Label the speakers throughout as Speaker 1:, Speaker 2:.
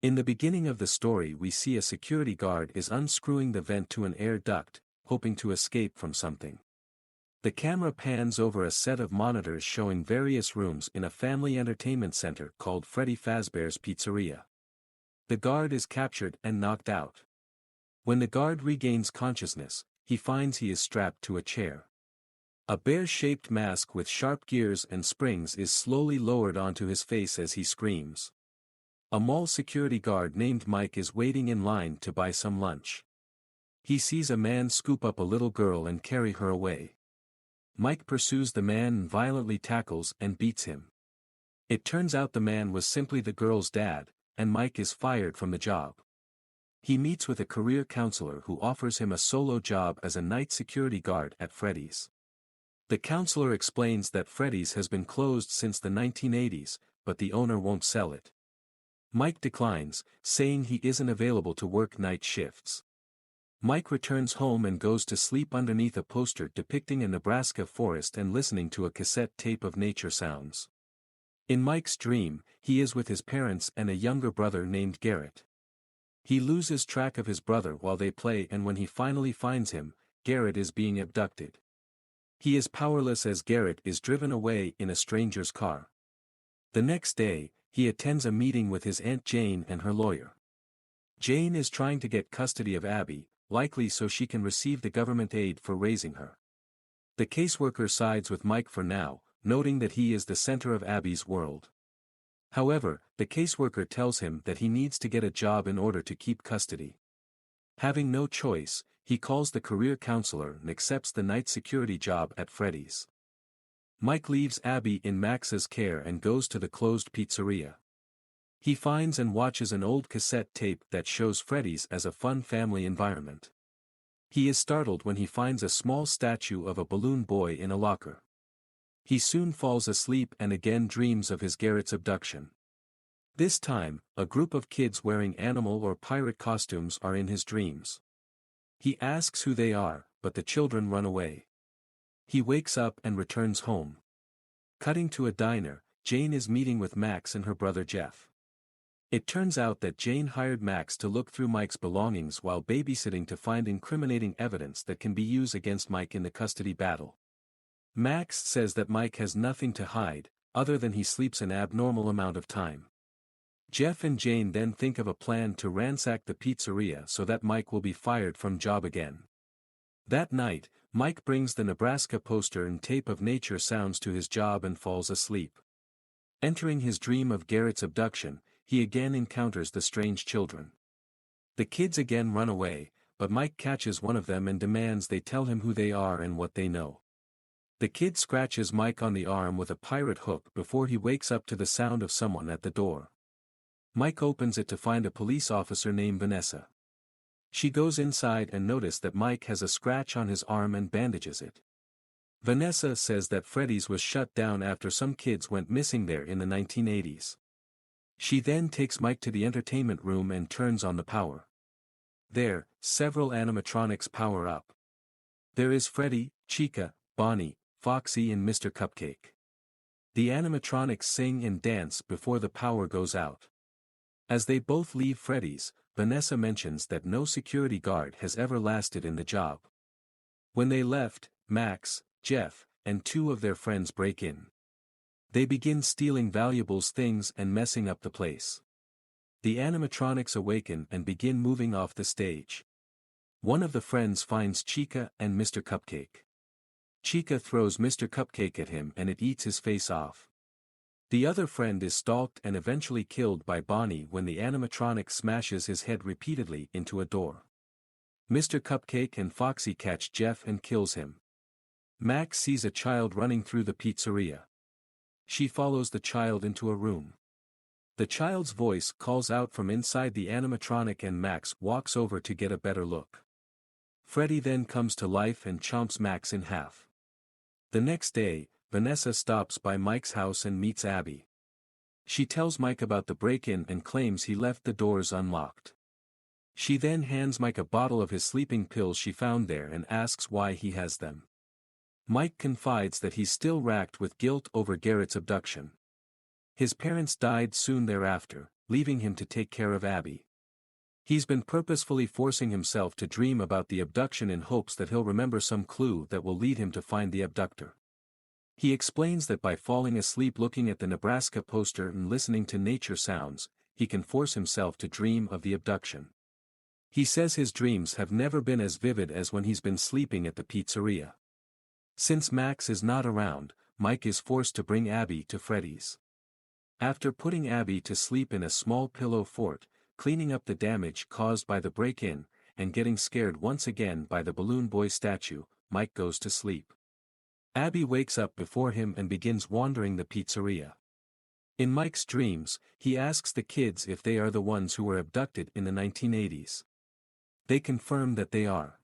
Speaker 1: In the beginning of the story we see a security guard is unscrewing the vent to an air duct, hoping to escape from something. The camera pans over a set of monitors showing various rooms in a family entertainment center called Freddy Fazbear's Pizzeria. The guard is captured and knocked out. When the guard regains consciousness, he finds he is strapped to a chair. A bear-shaped mask with sharp gears and springs is slowly lowered onto his face as he screams. A mall security guard named Mike is waiting in line to buy some lunch. He sees a man scoop up a little girl and carry her away. Mike pursues the man and violently tackles and beats him. It turns out the man was simply the girl's dad, and Mike is fired from the job. He meets with a career counselor who offers him a solo job as a night security guard at Freddy's. The counselor explains that Freddy's has been closed since the 1980s, but the owner won't sell it. Mike declines, saying he isn't available to work night shifts. Mike returns home and goes to sleep underneath a poster depicting a Nebraska forest and listening to a cassette tape of nature sounds. In Mike's dream, he is with his parents and a younger brother named Garrett. He loses track of his brother while they play, and when he finally finds him, Garrett is being abducted. He is powerless as Garrett is driven away in a stranger's car. The next day, he attends a meeting with his Aunt Jane and her lawyer. Jane is trying to get custody of Abby, likely so she can receive the government aid for raising her. The caseworker sides with Mike for now, noting that he is the center of Abby's world. However, the caseworker tells him that he needs to get a job in order to keep custody. Having no choice, he calls the career counselor and accepts the night security job at Freddy's. Mike leaves Abby in Max's care and goes to the closed pizzeria. He finds and watches an old cassette tape that shows Freddy's as a fun family environment. He is startled when he finds a small statue of a balloon boy in a locker. He soon falls asleep and again dreams of his Garrett's abduction. This time, a group of kids wearing animal or pirate costumes are in his dreams. He asks who they are, but the children run away. He wakes up and returns home. Cutting to a diner, Jane is meeting with Max and her brother Jeff. It turns out that Jane hired Max to look through Mike's belongings while babysitting to find incriminating evidence that can be used against Mike in the custody battle. Max says that Mike has nothing to hide, other than he sleeps an abnormal amount of time. Jeff and Jane then think of a plan to ransack the pizzeria so that Mike will be fired from job again. That night, Mike brings the Nebraska poster and tape of nature sounds to his job and falls asleep. Entering his dream of Garrett's abduction, he again encounters the strange children. The kids again run away, but Mike catches one of them and demands they tell him who they are and what they know. The kid scratches Mike on the arm with a pirate hook before he wakes up to the sound of someone at the door. Mike opens it to find a police officer named Vanessa. She goes inside and notices that Mike has a scratch on his arm and bandages it. Vanessa says that Freddy's was shut down after some kids went missing there in the 1980s. She then takes Mike to the entertainment room and turns on the power. There, several animatronics power up. There is Freddy, Chica, Bonnie, Foxy and Mr. Cupcake. The animatronics sing and dance before the power goes out. As they both leave Freddy's, Vanessa mentions that no security guard has ever lasted in the job. When they left, Max, Jeff, and two of their friends break in. They begin stealing valuables, things and messing up the place. The animatronics awaken and begin moving off the stage. One of the friends finds Chica and Mr. Cupcake. Chica throws Mr. Cupcake at him and it eats his face off. The other friend is stalked and eventually killed by Bonnie when the animatronic smashes his head repeatedly into a door. Mr. Cupcake and Foxy catch Jeff and kills him. Max sees a child running through the pizzeria. She follows the child into a room. The child's voice calls out from inside the animatronic and Max walks over to get a better look. Freddy then comes to life and chomps Max in half. The next day, Vanessa stops by Mike's house and meets Abby. She tells Mike about the break-in and claims he left the doors unlocked. She then hands Mike a bottle of his sleeping pills she found there and asks why he has them. Mike confides that he's still racked with guilt over Garrett's abduction. His parents died soon thereafter, leaving him to take care of Abby. He's been purposefully forcing himself to dream about the abduction in hopes that he'll remember some clue that will lead him to find the abductor. He explains that by falling asleep looking at the Nebraska poster and listening to nature sounds, he can force himself to dream of the abduction. He says his dreams have never been as vivid as when he's been sleeping at the pizzeria. Since Max is not around, Mike is forced to bring Abby to Freddy's. After putting Abby to sleep in a small pillow fort, cleaning up the damage caused by the break-in, and getting scared once again by the balloon boy statue, Mike goes to sleep. Abby wakes up before him and begins wandering the pizzeria. In Mike's dreams, he asks the kids if they are the ones who were abducted in the 1980s. They confirm that they are.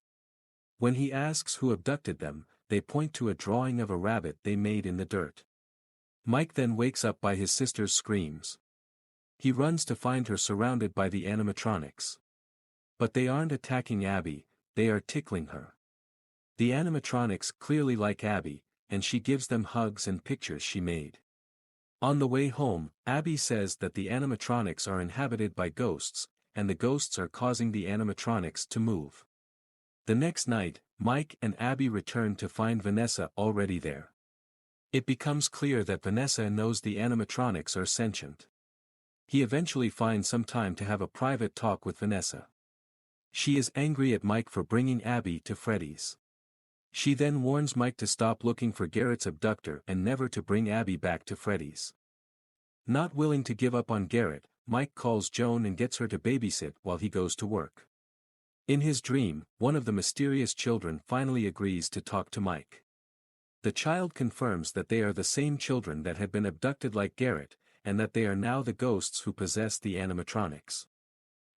Speaker 1: When he asks who abducted them, they point to a drawing of a rabbit they made in the dirt. Mike then wakes up by his sister's screams. He runs to find her surrounded by the animatronics. But they aren't attacking Abby, they are tickling her. The animatronics clearly like Abby, and she gives them hugs and pictures she made. On the way home, Abby says that the animatronics are inhabited by ghosts, and the ghosts are causing the animatronics to move. The next night, Mike and Abby return to find Vanessa already there. It becomes clear that Vanessa knows the animatronics are sentient. He eventually finds some time to have a private talk with Vanessa. She is angry at Mike for bringing Abby to Freddy's. She then warns Mike to stop looking for Garrett's abductor and never to bring Abby back to Freddy's. Not willing to give up on Garrett, Mike calls Joan and gets her to babysit while he goes to work. In his dream, one of the mysterious children finally agrees to talk to Mike. The child confirms that they are the same children that had been abducted like Garrett, and that they are now the ghosts who possess the animatronics.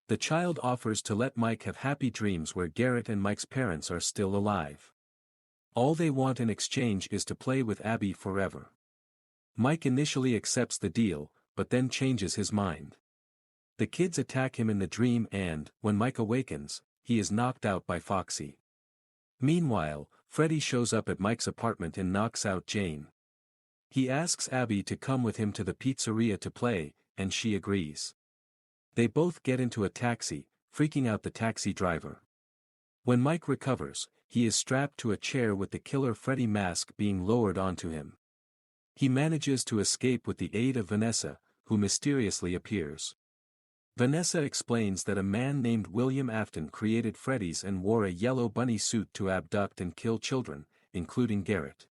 Speaker 1: The child offers to let Mike have happy dreams where Garrett and Mike's parents are still alive. All they want in exchange is to play with Abby forever. Mike initially accepts the deal, but then changes his mind. The kids attack him in the dream and, when Mike awakens, he is knocked out by Foxy. Meanwhile, Freddy shows up at Mike's apartment and knocks out Jane. He asks Abby to come with him to the pizzeria to play, and she agrees. They both get into a taxi, freaking out the taxi driver. When Mike recovers, he is strapped to a chair with the killer Freddy mask being lowered onto him. He manages to escape with the aid of Vanessa, who mysteriously appears. Vanessa explains that a man named William Afton created Freddy's and wore a yellow bunny suit to abduct and kill children, including Garrett.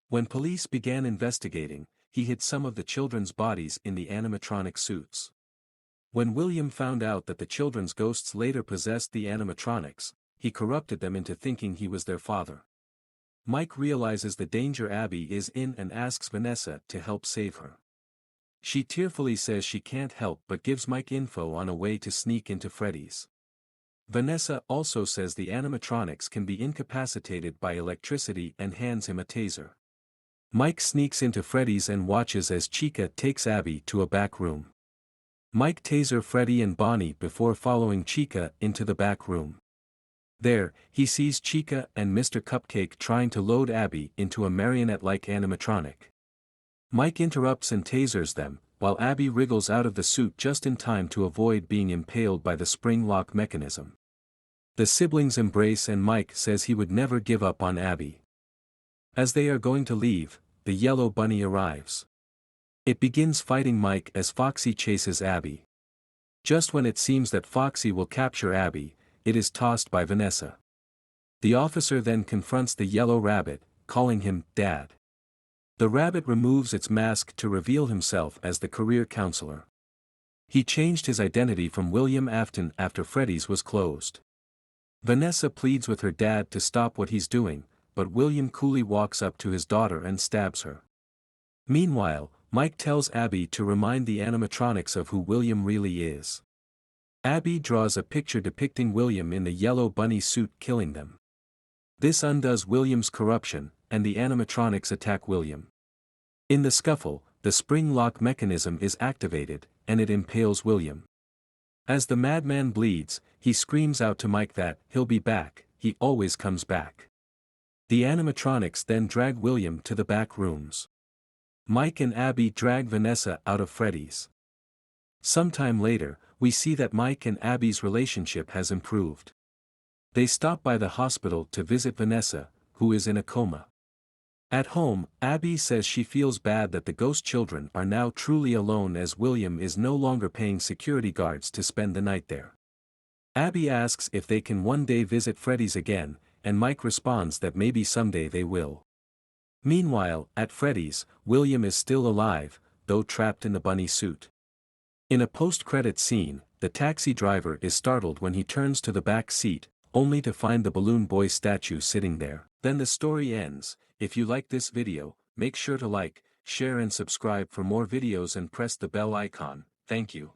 Speaker 1: When police began investigating, he hid some of the children's bodies in the animatronic suits. When William found out that the children's ghosts later possessed the animatronics, he corrupted them into thinking he was their father. Mike realizes the danger Abby is in and asks Vanessa to help save her. She tearfully says she can't help but gives Mike info on a way to sneak into Freddy's. Vanessa also says the animatronics can be incapacitated by electricity and hands him a taser. Mike sneaks into Freddy's and watches as Chica takes Abby to a back room. Mike taser Freddy and Bonnie before following Chica into the back room. There, he sees Chica and Mr. Cupcake trying to load Abby into a marionette-like animatronic. Mike interrupts and tasers them, while Abby wriggles out of the suit just in time to avoid being impaled by the spring lock mechanism. The siblings embrace and Mike says he would never give up on Abby. As they are going to leave, the yellow bunny arrives. It begins fighting Mike as Foxy chases Abby. Just when it seems that Foxy will capture Abby, it is tossed by Vanessa. The officer then confronts the yellow rabbit, calling him Dad. The rabbit removes its mask to reveal himself as the career counselor. He changed his identity from William Afton after Freddy's was closed. Vanessa pleads with her dad to stop what he's doing, but William coolly walks up to his daughter and stabs her. Meanwhile, Mike tells Abby to remind the animatronics of who William really is. Abby draws a picture depicting William in the yellow bunny suit killing them. This undoes William's corruption, and the animatronics attack William. In the scuffle, the spring lock mechanism is activated, and it impales William. As the madman bleeds, he screams out to Mike that he'll be back, he always comes back. The animatronics then drag William to the back rooms. Mike and Abby drag Vanessa out of Freddy's. Sometime later, we see that Mike and Abby's relationship has improved. They stop by the hospital to visit Vanessa, who is in a coma. At home, Abby says she feels bad that the ghost children are now truly alone as William is no longer paying security guards to spend the night there. Abby asks if they can one day visit Freddy's again, and Mike responds that maybe someday they will. Meanwhile, at Freddy's, William is still alive, though trapped in the bunny suit. In a post-credit scene, the taxi driver is startled when he turns to the back seat, only to find the balloon boy statue sitting there. Then the story ends. If you like this video, make sure to like, share and subscribe for more videos and press the bell icon. Thank you.